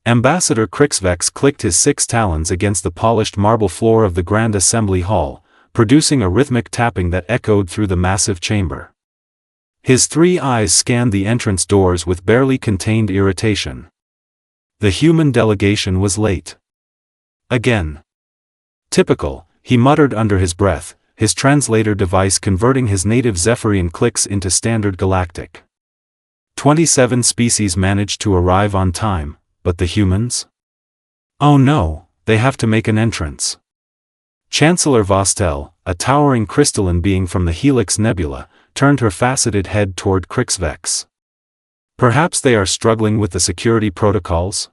Ambassador Crixvex clicked his 6 talons against the polished marble floor of the Grand Assembly Hall, producing a rhythmic tapping that echoed through the massive chamber. His 3 eyes scanned the entrance doors with barely contained irritation. The human delegation was late. Again. Typical, he muttered under his breath, his translator device converting his native Zephyrian clicks into standard galactic. 27 species managed to arrive on time, but the humans? Oh no, they have to make an entrance. Chancellor Vostell, a towering crystalline being from the Helix Nebula, turned her faceted head toward Crixvex. Perhaps they are struggling with the security protocols?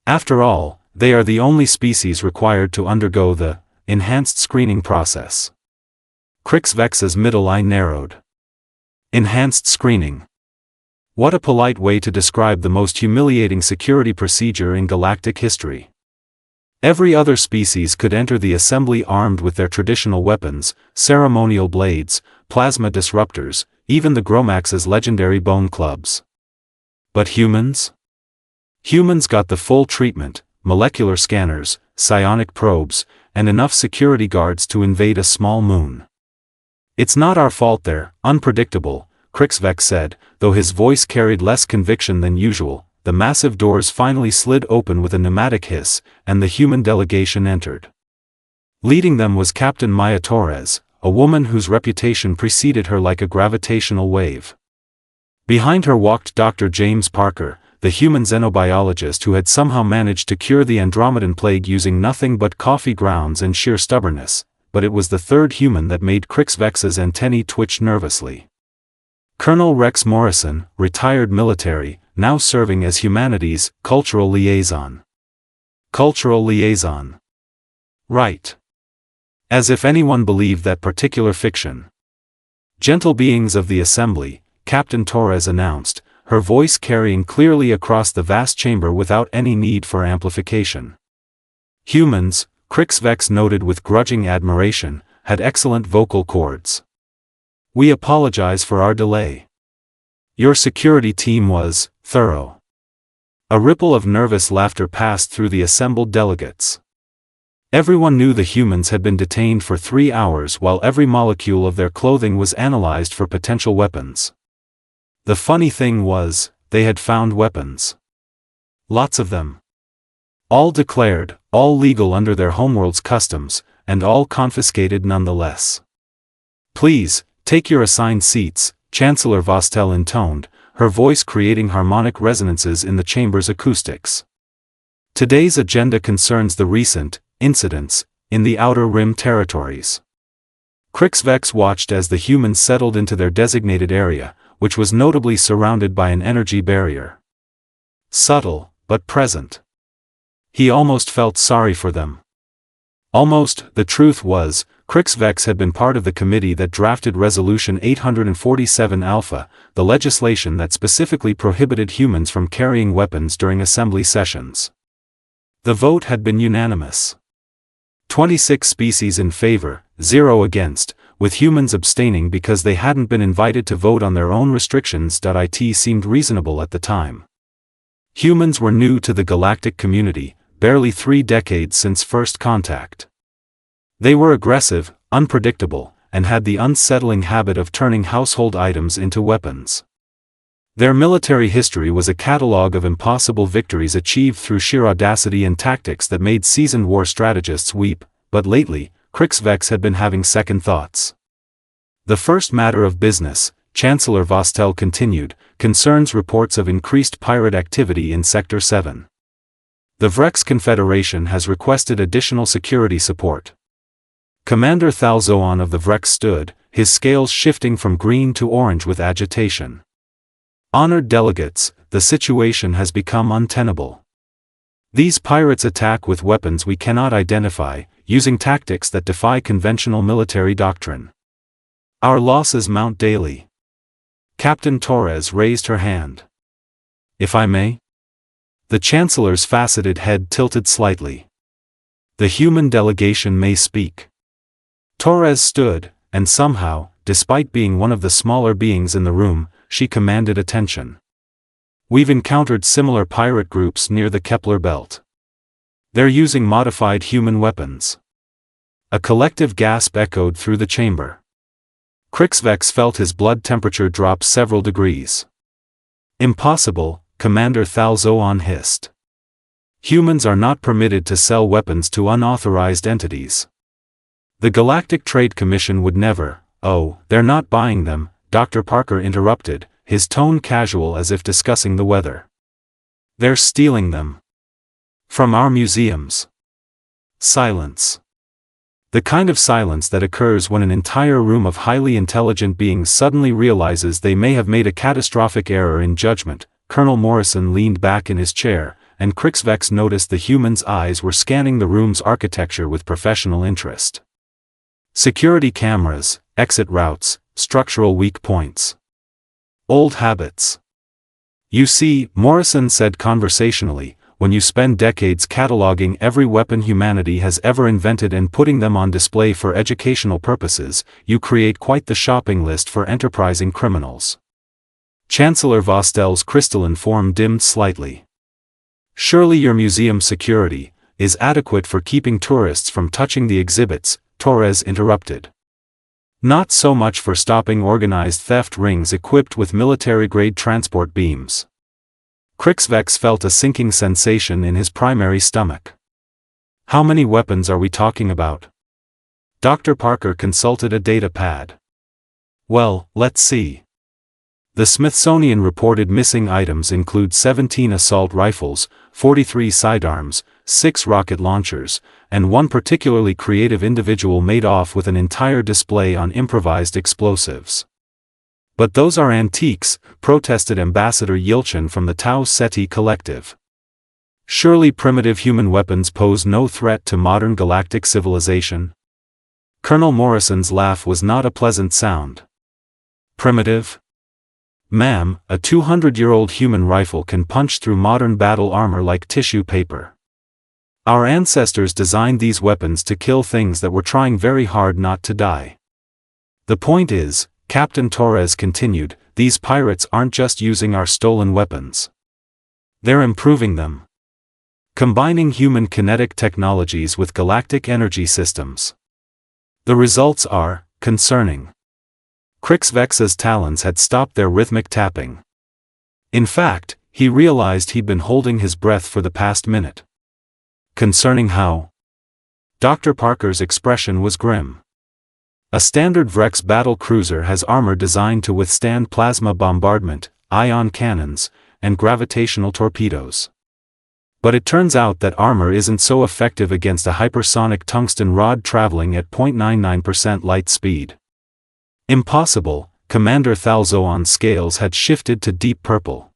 After all, they are the only species required to undergo the enhanced screening process. Crixvex's middle eye narrowed. Enhanced screening. What a polite way to describe the most humiliating security procedure in galactic history. Every other species could enter the assembly armed with their traditional weapons, ceremonial blades, plasma disruptors, even the Gromax's legendary bone clubs. But humans? Humans got the full treatment, molecular scanners, psionic probes, and enough security guards to invade a small moon. It's not our fault they're unpredictable, Crixvex said, though his voice carried less conviction than usual. The massive doors finally slid open with a pneumatic hiss, and the human delegation entered. Leading them was Captain Maya Torres, a woman whose reputation preceded her like a gravitational wave. Behind her walked Dr. James Parker, the human xenobiologist who had somehow managed to cure the Andromedan plague using nothing but coffee grounds and sheer stubbornness, but it was the third human that made Crixvex's antennae twitch nervously. Colonel Rex Morrison, retired military, now serving as humanities' cultural liaison. Cultural liaison. Right. As if anyone believed that particular fiction. Gentle beings of the assembly, Captain Torres announced, her voice carrying clearly across the vast chamber without any need for amplification. Humans, Crixvex noted with grudging admiration, had excellent vocal cords. We apologize for our delay. Your security team was thorough. A ripple of nervous laughter passed through the assembled delegates. Everyone knew the humans had been detained for 3 hours while every molecule of their clothing was analyzed for potential weapons. The funny thing was, they had found weapons. Lots of them. All declared, all legal under their homeworld's customs, and all confiscated nonetheless. Please, take your assigned seats, Chancellor Vostell intoned, her voice creating harmonic resonances in the chamber's acoustics. Today's agenda concerns the recent incidents in the Outer Rim territories. Crixvex watched as the humans settled into their designated area, which was notably surrounded by an energy barrier. Subtle, but present. He almost felt sorry for them. Almost, the truth was, Crixvex had been part of the committee that drafted Resolution 847 Alpha, the legislation that specifically prohibited humans from carrying weapons during assembly sessions. The vote had been unanimous. 26 species in favor, 0 against, with humans abstaining because they hadn't been invited to vote on their own restrictions. It seemed reasonable at the time. Humans were new to the galactic community, barely 3 decades since first contact. They were aggressive, unpredictable, and had the unsettling habit of turning household items into weapons. Their military history was a catalogue of impossible victories achieved through sheer audacity and tactics that made seasoned war strategists weep, but lately, Crixvex had been having second thoughts. The first matter of business, Chancellor Vostell continued, concerns reports of increased pirate activity in Sector 7. The Vrex Confederation has requested additional security support. Commander Thalzoan of the Vrex stood, his scales shifting from green to orange with agitation. Honored delegates, the situation has become untenable. These pirates attack with weapons we cannot identify, using tactics that defy conventional military doctrine. Our losses mount daily. Captain Torres raised her hand. If I may? The Chancellor's faceted head tilted slightly. The human delegation may speak. Torres stood, and somehow, despite being one of the smaller beings in the room, she commanded attention. We've encountered similar pirate groups near the Kepler belt. They're using modified human weapons. A collective gasp echoed through the chamber. Crixvex felt his blood temperature drop several degrees. Impossible, Commander Thalzoan hissed. Humans are not permitted to sell weapons to unauthorized entities. The Galactic Trade Commission would never. Oh, they're not buying them, Dr. Parker interrupted, his tone casual as if discussing the weather. They're stealing them. From our museums. Silence. The kind of silence that occurs when an entire room of highly intelligent beings suddenly realizes they may have made a catastrophic error in judgment. Colonel Morrison leaned back in his chair, and Crixvex noticed the human's eyes were scanning the room's architecture with professional interest. Security cameras, exit routes, structural weak points. Old habits. You see, Morrison said conversationally, when you spend decades cataloging every weapon humanity has ever invented and putting them on display for educational purposes, you create quite the shopping list for enterprising criminals. Chancellor Vostell's crystalline form dimmed slightly. Surely your museum security is adequate for keeping tourists from touching the exhibits, Torres interrupted. Not so much for stopping organized theft rings equipped with military-grade transport beams. Crixvex felt a sinking sensation in his primary stomach. How many weapons are we talking about? Dr. Parker consulted a data pad. Well, let's see. The Smithsonian reported missing items include 17 assault rifles, 43 sidearms, 6 rocket launchers, and one particularly creative individual made off with an entire display on improvised explosives. But those are antiques, protested Ambassador Yilchin from the Tau Ceti Collective. Surely primitive human weapons pose no threat to modern galactic civilization? Colonel Morrison's laugh was not a pleasant sound. Primitive? Ma'am, a 200-year-old human rifle can punch through modern battle armor like tissue paper. Our ancestors designed these weapons to kill things that were trying very hard not to die. The point is, Captain Torres continued, these pirates aren't just using our stolen weapons. They're improving them. Combining human kinetic technologies with galactic energy systems. The results are concerning. Crixvex's talons had stopped their rhythmic tapping. In fact, he realized he'd been holding his breath for the past minute. Concerning how? Dr. Parker's expression was grim. A standard Vrex battle cruiser has armor designed to withstand plasma bombardment, ion cannons, and gravitational torpedoes. But it turns out that armor isn't so effective against a hypersonic tungsten rod traveling at 0.99% light speed. Impossible, Commander Thalzoan's scales had shifted to deep purple.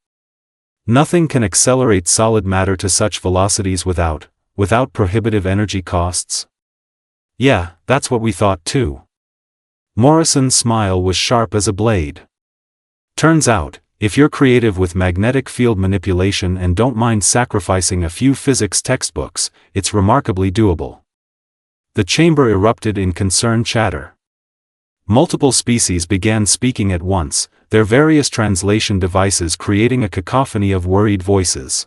Nothing can accelerate solid matter to such velocities without prohibitive energy costs. Yeah, that's what we thought too. Morrison's smile was sharp as a blade. Turns out, if you're creative with magnetic field manipulation and don't mind sacrificing a few physics textbooks, it's remarkably doable. The chamber erupted in concerned chatter. Multiple species began speaking at once, their various translation devices creating a cacophony of worried voices.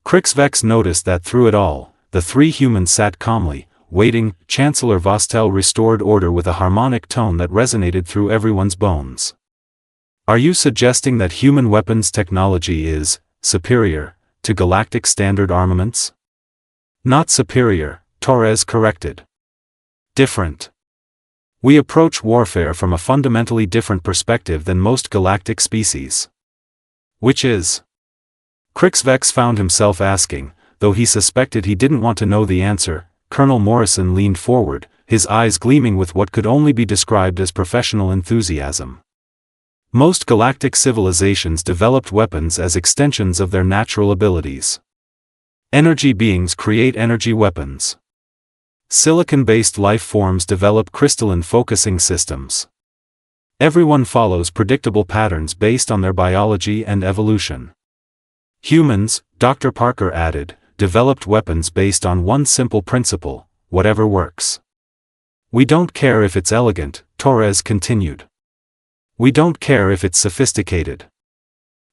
Crixvex noticed that through it all, the three humans sat calmly, waiting. Chancellor Vostell restored order with a harmonic tone that resonated through everyone's bones. Are you suggesting that human weapons technology is superior to galactic standard armaments? Not superior, Torres corrected. Different. We approach warfare from a fundamentally different perspective than most galactic species. Which is? Crixvex found himself asking, though he suspected he didn't want to know the answer. Colonel Morrison leaned forward, his eyes gleaming with what could only be described as professional enthusiasm. Most galactic civilizations developed weapons as extensions of their natural abilities. Energy beings create energy weapons. Silicon-based life forms develop crystalline focusing systems. Everyone follows predictable patterns based on their biology and evolution. Humans, Dr. Parker added, developed weapons based on one simple principle: whatever works. We don't care if it's elegant, Torres continued. We don't care if it's sophisticated.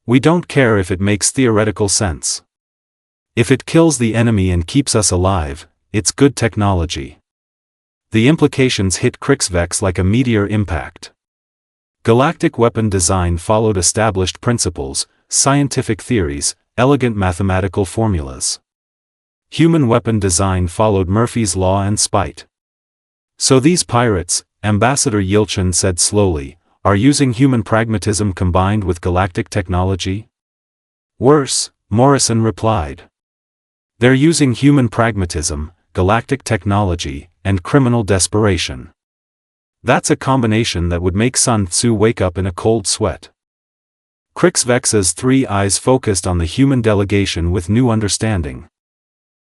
We don't care if it makes theoretical sense. If it kills the enemy and keeps us alive, it's good technology. The implications hit Krixvex like a meteor impact. Galactic weapon design followed established principles, scientific theories, elegant mathematical formulas. Human weapon design followed Murphy's Law and spite. So these pirates, Ambassador Yelchin said slowly, are using human pragmatism combined with galactic technology? Worse, Morrison replied. They're using human pragmatism, galactic technology, and criminal desperation. That's a combination that would make Sun Tzu wake up in a cold sweat. Krixvex's three eyes focused on the human delegation with new understanding.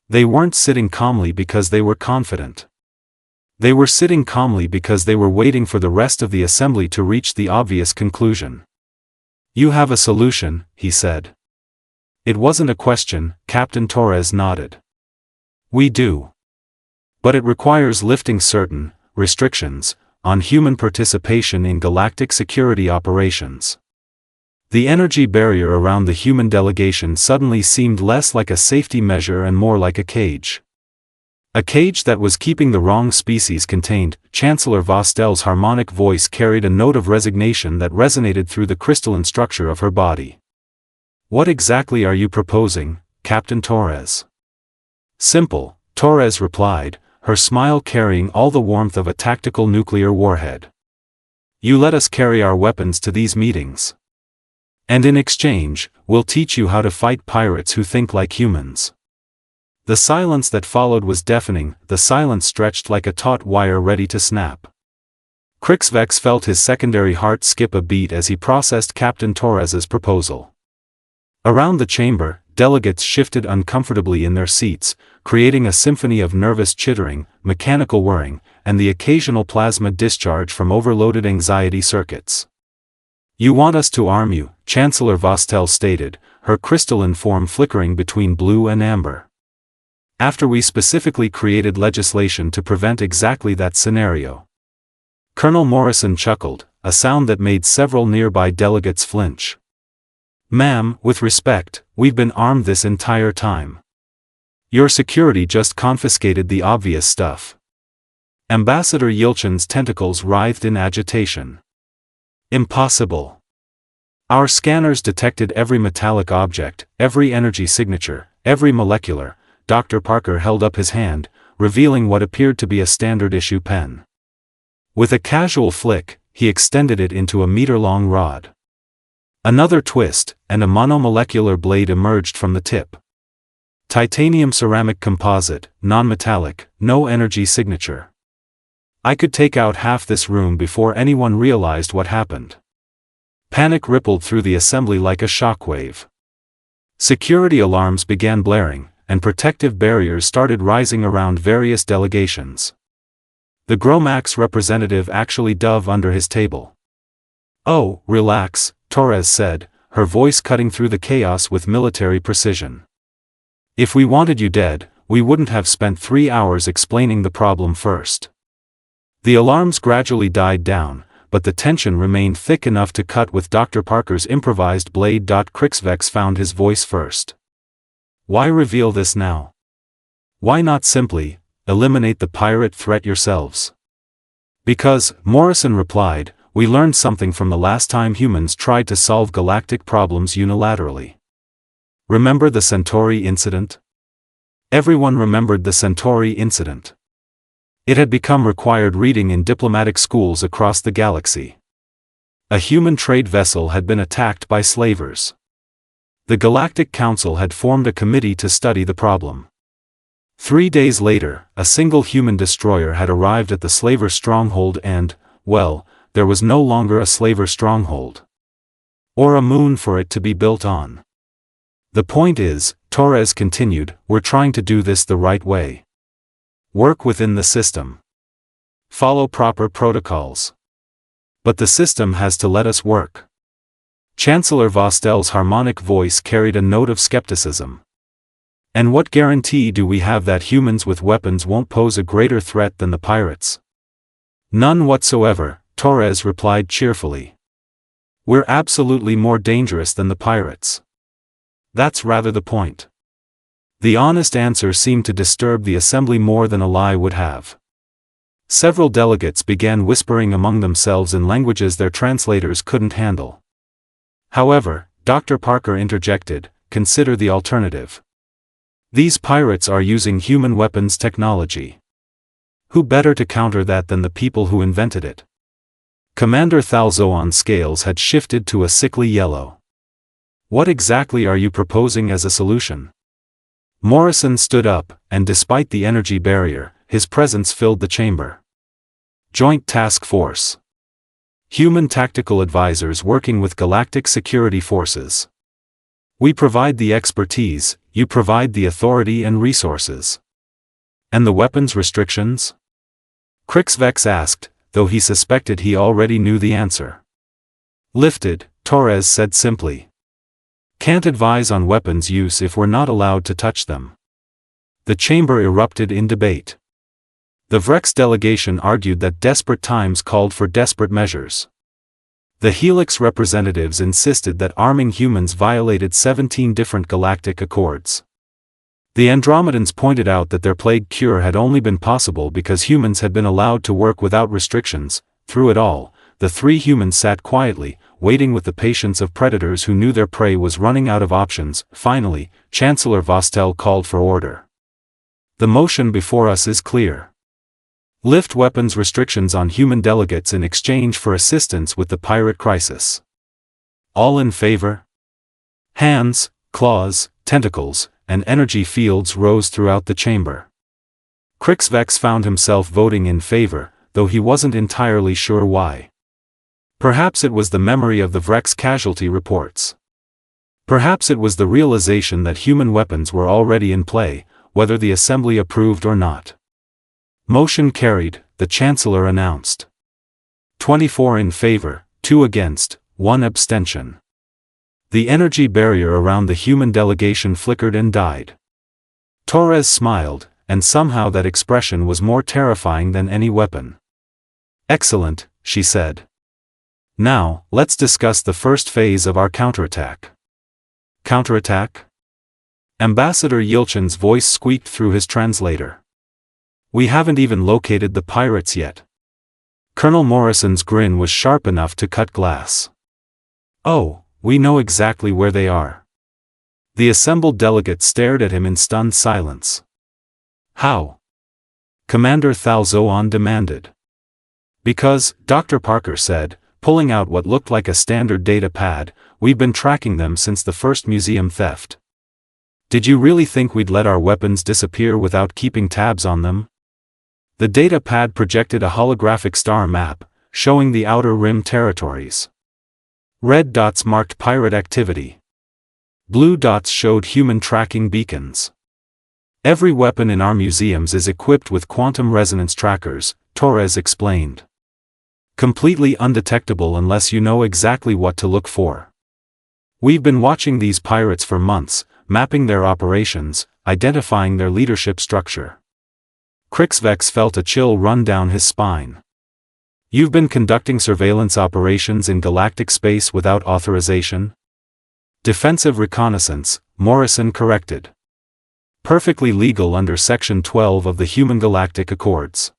They weren't sitting calmly because they were confident. They were sitting calmly because they were waiting for the rest of the assembly to reach the obvious conclusion. You have a solution, he said. It wasn't a question, Captain Torres nodded. We do. But it requires lifting certain restrictions on human participation in galactic security operations. The energy barrier around the human delegation suddenly seemed less like a safety measure and more like a cage. A cage that was keeping the wrong species contained. Chancellor Vostell's harmonic voice carried a note of resignation that resonated through the crystalline structure of her body. What exactly are you proposing, Captain Torres? Simple, Torres replied, her smile carrying all the warmth of a tactical nuclear warhead. You let us carry our weapons to these meetings. And in exchange, we'll teach you how to fight pirates who think like humans. The silence that followed was deafening, the silence stretched like a taut wire ready to snap. Krixvex felt his secondary heart skip a beat as he processed Captain Torres's proposal. Around the chamber, delegates shifted uncomfortably in their seats, creating a symphony of nervous chittering, mechanical whirring, and the occasional plasma discharge from overloaded anxiety circuits. You want us to arm you, Chancellor Vostell stated, her crystalline form flickering between blue and amber. After we specifically created legislation to prevent exactly that scenario. Colonel Morrison chuckled, a sound that made several nearby delegates flinch. Ma'am, with respect, we've been armed this entire time. Your security just confiscated the obvious stuff. Ambassador Yelchin's tentacles writhed in agitation. Impossible. Our scanners detected every metallic object, every energy signature, every molecular. Dr. Parker held up his hand, revealing what appeared to be a standard-issue pen. With a casual flick, he extended it into a meter-long rod. Another twist, and a monomolecular blade emerged from the tip. Titanium ceramic composite, non-metallic, no energy signature. I could take out half this room before anyone realized what happened. Panic rippled through the assembly like a shockwave. Security alarms began blaring, and protective barriers started rising around various delegations. The Gromax representative actually dove under his table. Oh, relax, Torres said, her voice cutting through the chaos with military precision. If we wanted you dead, we wouldn't have spent 3 hours explaining the problem first. The alarms gradually died down, but the tension remained thick enough to cut with Dr. Parker's improvised blade. Krixvex found his voice first. Why reveal this now? Why not simply eliminate the pirate threat yourselves? Because, Morrison replied, we learned something from the last time humans tried to solve galactic problems unilaterally. Remember the Centauri incident? Everyone remembered the Centauri incident. It had become required reading in diplomatic schools across the galaxy. A human trade vessel had been attacked by slavers. The Galactic Council had formed a committee to study the problem. 3 days later, a single human destroyer had arrived at the slaver stronghold and, well, there was no longer a slaver stronghold. Or a moon for it to be built on. The point is, Torres continued, we're trying to do this the right way. Work within the system. Follow proper protocols. But the system has to let us work. Chancellor Vostell's harmonic voice carried a note of skepticism. And what guarantee do we have that humans with weapons won't pose a greater threat than the pirates? None whatsoever, Torres replied cheerfully. We're absolutely more dangerous than the pirates. That's rather the point. The honest answer seemed to disturb the assembly more than a lie would have. Several delegates began whispering among themselves in languages their translators couldn't handle. However, Dr. Parker interjected, "Consider the alternative. These pirates are using human weapons technology. Who better to counter that than the people who invented it?" Commander Thalzoan's scales had shifted to a sickly yellow. "What exactly are you proposing as a solution?" Morrison stood up, and despite the energy barrier, his presence filled the chamber. Joint Task Force. Human tactical advisors working with galactic security forces. We provide the expertise, you provide the authority and resources. And the weapons restrictions? Crixvex asked, though he suspected he already knew the answer. Lifted, Torres said simply. Can't advise on weapons use if we're not allowed to touch them. The chamber erupted in debate. The Vrex delegation argued that desperate times called for desperate measures. The Helix representatives insisted that arming humans violated 17 different galactic accords. The Andromedans pointed out that their plague cure had only been possible because humans had been allowed to work without restrictions. Through it all, the three humans sat quietly, waiting with the patience of predators who knew their prey was running out of options. Finally, Chancellor Vostell called for order. The motion before us is clear. Lift weapons restrictions on human delegates in exchange for assistance with the pirate crisis. All in favor? Hands, claws, tentacles, and energy fields rose throughout the chamber. Crixvex found himself voting in favor, though he wasn't entirely sure why. Perhaps it was the memory of the Vrex casualty reports. Perhaps it was the realization that human weapons were already in play, whether the assembly approved or not. Motion carried, the Chancellor announced. 24 in favor, 2 against, 1 abstention. The energy barrier around the human delegation flickered and died. Torres smiled, and somehow that expression was more terrifying than any weapon. Excellent, she said. Now, let's discuss the first phase of our counterattack. Counterattack? Ambassador Yilchin's voice squeaked through his translator. We haven't even located the pirates yet. Colonel Morrison's grin was sharp enough to cut glass. Oh, we know exactly where they are. The assembled delegates stared at him in stunned silence. How? Commander Thalzoan demanded. Because, Dr. Parker said, pulling out what looked like a standard data pad, we've been tracking them since the first museum theft. Did you really think we'd let our weapons disappear without keeping tabs on them? The data pad projected a holographic star map, showing the outer rim territories. Red dots marked pirate activity. Blue dots showed human tracking beacons. Every weapon in our museums is equipped with quantum resonance trackers, Torres explained. Completely undetectable unless you know exactly what to look for. We've been watching these pirates for months, mapping their operations, identifying their leadership structure. Crixvex felt a chill run down his spine. You've been conducting surveillance operations in galactic space without authorization? Defensive reconnaissance, Morrison corrected. Perfectly legal under Section 12 of the Human Galactic Accords.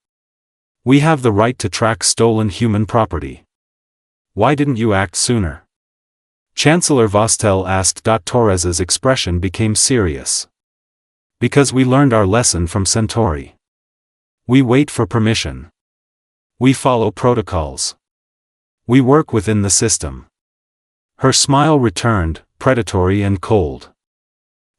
We have the right to track stolen human property. Why didn't you act sooner? Chancellor Vostell asked. Torres's expression became serious. Because we learned our lesson from Centauri. We wait for permission. We follow protocols. We work within the system. Her smile returned, predatory and cold.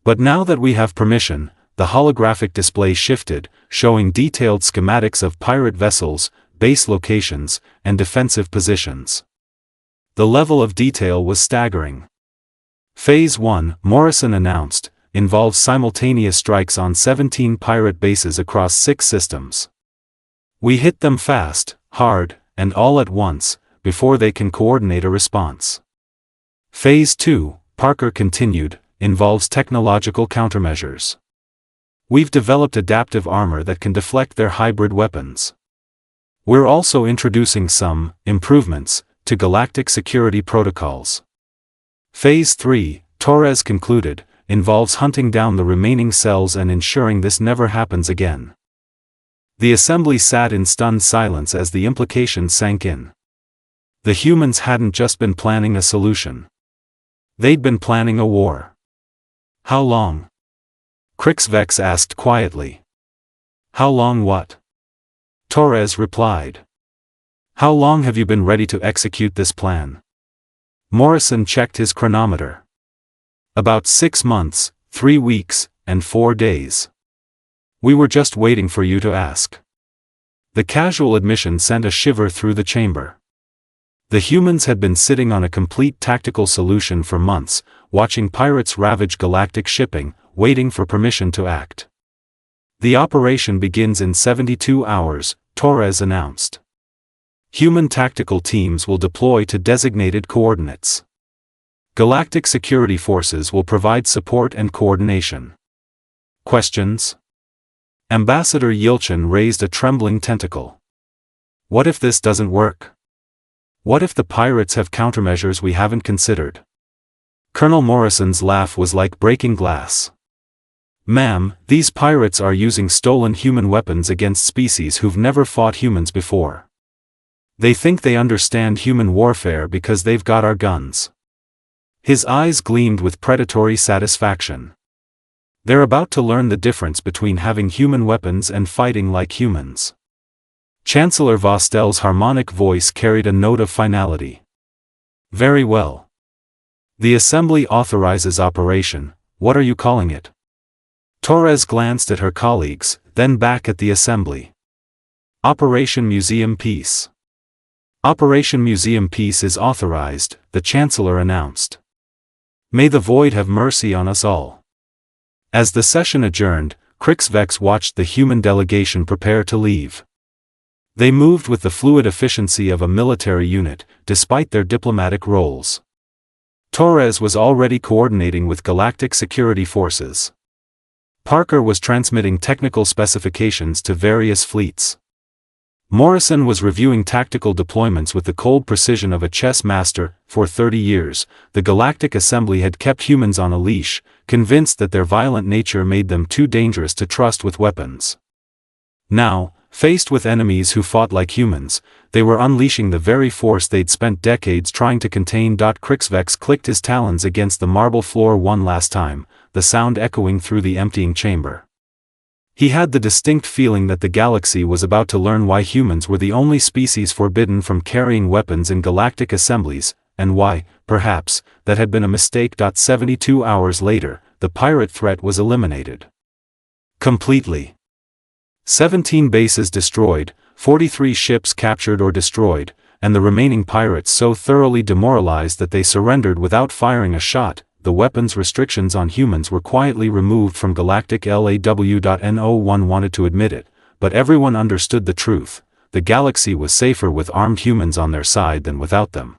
But now that we have permission, the holographic display shifted, showing detailed schematics of pirate vessels, base locations, and defensive positions. The level of detail was staggering. Phase 1, Morrison announced, involves simultaneous strikes on 17 pirate bases across 6 systems. We hit them fast, hard, and all at once, before they can coordinate a response. Phase 2, Parker continued, involves technological countermeasures. We've developed adaptive armor that can deflect their hybrid weapons. We're also introducing some improvements to galactic security protocols. Phase 3, Torres concluded, involves hunting down the remaining cells and ensuring this never happens again. The assembly sat in stunned silence as the implications sank in. The humans hadn't just been planning a solution. They'd been planning a war. How long? Crixvex asked quietly. How long what? Torres replied. How long have you been ready to execute this plan? Morrison checked his chronometer. About 6 months, 3 weeks, and 4 days. We were just waiting for you to ask. The casual admission sent a shiver through the chamber. The humans had been sitting on a complete tactical solution for months, watching pirates ravage galactic shipping, waiting for permission to act. The operation begins in 72 hours, Torres announced. Human tactical teams will deploy to designated coordinates. Galactic security forces will provide support and coordination. Questions? Ambassador Yelchin raised a trembling tentacle. What if this doesn't work? What if the pirates have countermeasures we haven't considered? Colonel Morrison's laugh was like breaking glass. Ma'am, these pirates are using stolen human weapons against species who've never fought humans before. They think they understand human warfare because they've got our guns. His eyes gleamed with predatory satisfaction. They're about to learn the difference between having human weapons and fighting like humans. Chancellor Vostell's harmonic voice carried a note of finality. Very well. The Assembly authorizes operation. What are you calling it? Torres glanced at her colleagues, then back at the Assembly. Operation Museum Peace. Operation Museum Peace is authorized, the Chancellor announced. May the Void have mercy on us all. As the session adjourned, Crixvex watched the human delegation prepare to leave. They moved with the fluid efficiency of a military unit, despite their diplomatic roles. Torres was already coordinating with galactic security forces. Parker was transmitting technical specifications to various fleets. Morrison was reviewing tactical deployments with the cold precision of a chess master. For 30 years, the Galactic Assembly had kept humans on a leash, convinced that their violent nature made them too dangerous to trust with weapons. Now, faced with enemies who fought like humans, they were unleashing the very force they'd spent decades trying to contain. Crixvex clicked his talons against the marble floor one last time, the sound echoing through the emptying chamber. He had the distinct feeling that the galaxy was about to learn why humans were the only species forbidden from carrying weapons in galactic assemblies, and why, perhaps, that had been a mistake. 72 hours later, the pirate threat was eliminated. Completely. 17 bases destroyed, 43 ships captured or destroyed, and the remaining pirates so thoroughly demoralized that they surrendered without firing a shot. The weapons restrictions on humans were quietly removed from Galactic LAW. No one wanted to admit it, but everyone understood the truth. The galaxy was safer with armed humans on their side than without them.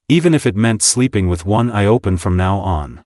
Even if it meant sleeping with one eye open from now on.